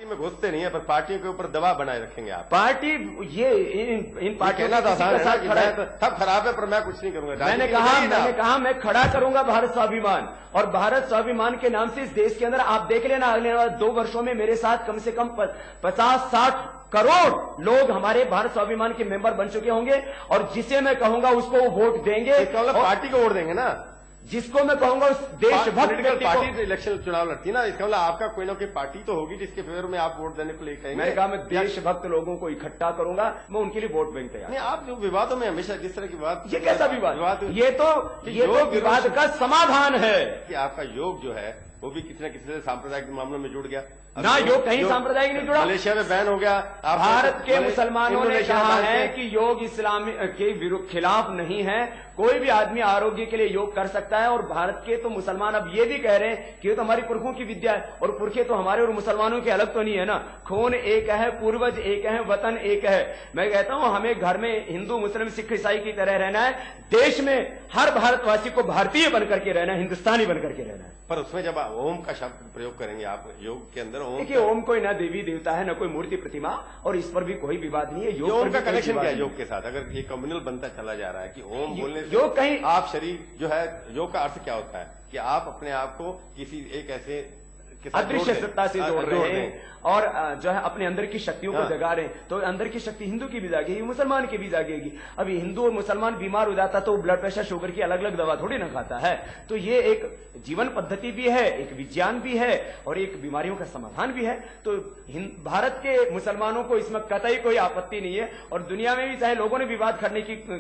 में घुसते नहीं है, पर पार्टियों के ऊपर दबाव बनाए रखेंगे आप। पार्टी ये इन पार्टियों कहना सब खराब है, पर मैं कुछ नहीं करूंगा। मैंने कहा मैं खड़ा करूंगा भारत स्वाभिमान, और भारत स्वाभिमान के नाम से इस देश के अंदर आप देख लेना अगले 2 वर्षों में मेरे साथ कम से कम 50-60 करोड़ लोग हमारे भारत स्वाभिमान के मेंबर बन चुके होंगे, और जिसे मैं कहूंगा उसको वो वोट देंगे। पार्टी को वोट देंगे ना, जिसको मैं कहूंगा उस देशभक्त पार्टी इलेक्शन चुनाव लड़ती ना, इसका मतलब आपका कोई ना कोई पार्टी तो होगी जिसके फेवर में आप वोट देने को लिए कहेंगे। मैंने कहा मैं देशभक्त लोगों को इकट्ठा करूंगा, मैं उनके लिए वोट बैंक तैयार। नहीं, आप जो विवादों में हमेशा जिस तरह की बात, ये कैसा विवाद? ये तो विवाद का समाधान है कि आपका योग जो है वो भी किसी न किसी सांप्रदायिक मामलों में जुड़ गया ना। योग कहीं सांप्रदायिक नहीं जुड़ा, मलेशिया में बैन हो गया। भारत के मुसलमानों ने कहा है कि योग इस्लाम के खिलाफ नहीं है, कोई भी आदमी आरोग्य के लिए योग कर सकता है। और भारत के तो मुसलमान अब ये भी कह रहे हैं कि ये तो हमारी पुरखों की विद्या है, और पुरखे तो हमारे और मुसलमानों के अलग तो नहीं है ना, खून एक है, पूर्वज एक है, वतन एक है। मैं कहता हूं हमें घर में हिंदू मुस्लिम सिख ईसाई की तरह रहना है, देश में हर भारतवासी को भारतीय बनकर के रहना है, हिंदुस्तानी बनकर के रहना है। पर उसमें जब ओम का शब्द प्रयोग करेंगे आप योग के अंदर, देखिए ओम कोई ना देवी देवता है, ना कोई मूर्ति प्रतिमा, और इस पर भी कोई विवाद नहीं है। योग का कनेक्शन क्या है योग के साथ? अगर ये कम्युनल बनता चला जा रहा है कि ओम बोलने से योग कहीं आप शरीर जो है, योग का अर्थ क्या होता है कि आप अपने आप को किसी एक ऐसे अदृश्य सत्ता से जोड़ रहे हैं, और जो है अपने अंदर की शक्तियों को जगा रहे हैं। तो अंदर की शक्ति हिंदू की भी जागेगी, मुसलमान की भी जागेगी। अभी हिंदू और मुसलमान बीमार हो जाता तो ब्लड प्रेशर शुगर की अलग अलग दवा थोड़ी ना खाता है। तो ये एक जीवन पद्धति भी है, एक विज्ञान भी है, और एक बीमारियों का समाधान भी है। तो भारत के मुसलमानों को इसमें कतई कोई आपत्ति नहीं है, और दुनिया में भी चाहे लोगों ने विवाद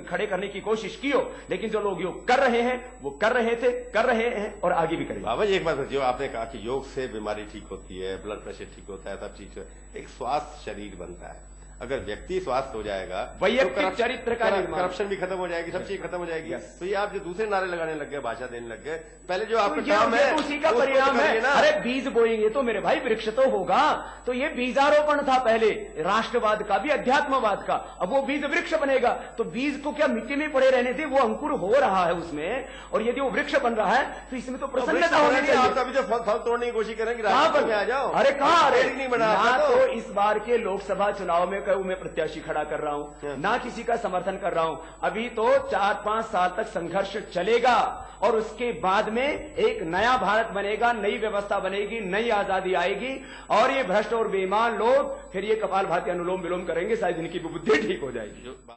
खड़े करने की कोशिश की हो, लेकिन जो लोग योग कर रहे हैं वो कर रहे हैं और आगे भी करेंगे। बाबा जी एक बात जो आपने कहा कि योग से बीमारी ठीक होती है, ब्लड प्रेशर ठीक होता है, सब चीज एक स्वास्थ्य शरीर बनता है। अगर व्यक्ति स्वास्थ्य हो जाएगा, वैयक्तिक चरित्र का करप्शन भी खत्म हो जाएगी, सब चीज खत्म हो जाएगी। तो ये आप जो दूसरे नारे लगाने लग गए, भाषा देने लग गए, पहले जो आपका काम है उसी का परिणाम है। अरे बीज बोएंगे तो मेरे भाई वृक्ष तो होगा। तो ये बीजारोपण था पहले राष्ट्रवाद का भी, अध्यात्मवाद का। अब वो बीज वृक्ष बनेगा, तो बीज को क्या मिट्टी में पड़े रहने थे, वो अंकुर हो रहा है उसमें, और यदि वो वृक्ष बन रहा है तो इसमें तो प्रसन्नता होनी चाहिए। आप अभी जो फल तोड़ने की कोशिश करेंगे आ जाओ। अरे कहाँ नहीं बना तो इस बार के लोकसभा चुनाव में कहूं मैं प्रत्याशी खड़ा कर रहा हूं, ना किसी का समर्थन कर रहा हूं। अभी तो 4-5 साल तक संघर्ष चलेगा, और उसके बाद में एक नया भारत बनेगा, नई व्यवस्था बनेगी, नई आजादी आएगी, और ये भ्रष्ट और बेईमान लोग फिर ये कपालभाति अनुलोम विलोम करेंगे, शायद इनकी बुद्धि ठीक हो जाएगी।